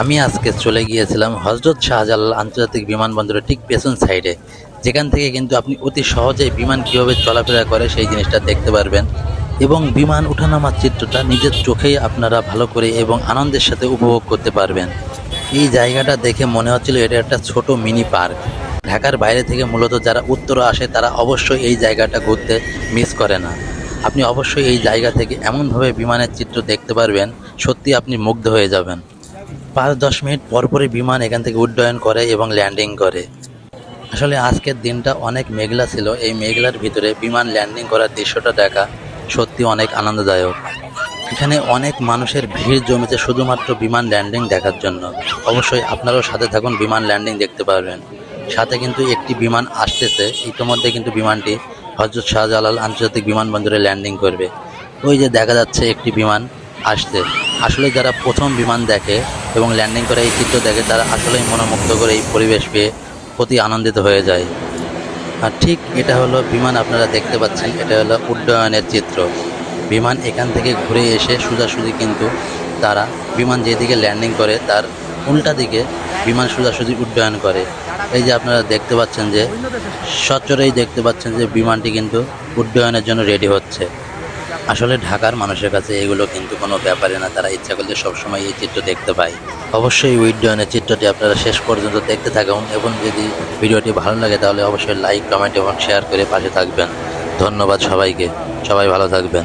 আমি আজকে চলে গিয়েছিলাম হজরত শাহজালাল আন্তর্জাতিক বিমানবন্দরের ঠিক পেছন সাইডে, যেখান থেকে কিন্তু আপনি অতি সহজেই বিমান কীভাবে চলাফেরা করে সেই জিনিসটা দেখতে পারবেন এবং বিমান ওঠানামার চিত্রটা নিজের চোখেই আপনারা ভালো করে এবং আনন্দের সাথে উপভোগ করতে পারবেন। এই জায়গাটা দেখে মনে হচ্ছিল এটা একটা ছোট মিনি পার্ক। ঢাকার বাইরে থেকে মূলত যারা উত্তরে আসে তারা অবশ্যই এই জায়গাটা ঘুরতে মিস করে না। আপনি অবশ্যই এই জায়গা থেকে এমনভাবে বিমানের চিত্র দেখতে পারবেন, সত্যি আপনি মুগ্ধ হয়ে যাবেন। ৫-১০ মিনিট পরপরই বিমান এখান থেকে উড্ডয়ন করে এবং ল্যান্ডিং করে। আসলে আজকের দিনটা অনেক মেঘলা ছিল। এই মেঘলার ভিতরে বিমান ল্যান্ডিং করার দৃশ্যটা দেখা সত্যি অনেক আনন্দদায়ক। এখানে অনেক মানুষের ভিড় জমেছে শুধুমাত্র বিমান ল্যান্ডিং দেখার জন্য। অবশ্যই আপনারাও সাথে থাকুন, বিমান ল্যান্ডিং দেখতে পারবেন। সাথে কিন্তু একটি বিমান আসতেছে, ইতিমধ্যে কিন্তু বিমানটি হজরত শাহজালাল আন্তর্জাতিক বিমানবন্দরে ল্যান্ডিং করবে। ওই যে দেখা যাচ্ছে একটি বিমান আসছে। আসলে যারা প্রথম বিমান দেখে এবং ল্যান্ডিং করে এই চিত্র দেখে তারা আসলেই মনোমুগ্ধ করে এই পরিবেশ পেয়ে অতি আনন্দিত হয়ে যায়। আর ঠিক এটা হলো বিমান, আপনারা দেখতে পাচ্ছেন এটা হলো উড্ডয়নের চিত্র। বিমান এখান থেকে ঘুরে এসে সোজাসুজি কিন্তু তারা বিমান যেদিকে ল্যান্ডিং করে তার উল্টা দিকে বিমান সোজাসুজি উড্ডয়ন করে। এই যে আপনারা দেখতে পাচ্ছেন যে সচরেই দেখতে পাচ্ছেন যে বিমানটি কিন্তু উড্ডয়নের জন্য রেডি হচ্ছে। আসলে ঢাকার মানুষের কাছে এগুলো কিন্তু কোনো ব্যাপারে না, তারা ইচ্ছা করলে সবসময় এই চিত্র দেখতে পায়। অবশ্যই উড্ডয়নের চিত্রটি আপনারা শেষ পর্যন্ত দেখতে থাকুন এবং যদি ভিডিওটি ভালো লাগে তাহলে অবশ্যই লাইক, কমেন্ট এবং শেয়ার করে পাশে থাকবেন। ধন্যবাদ সবাইকে, সবাই ভালো থাকবেন।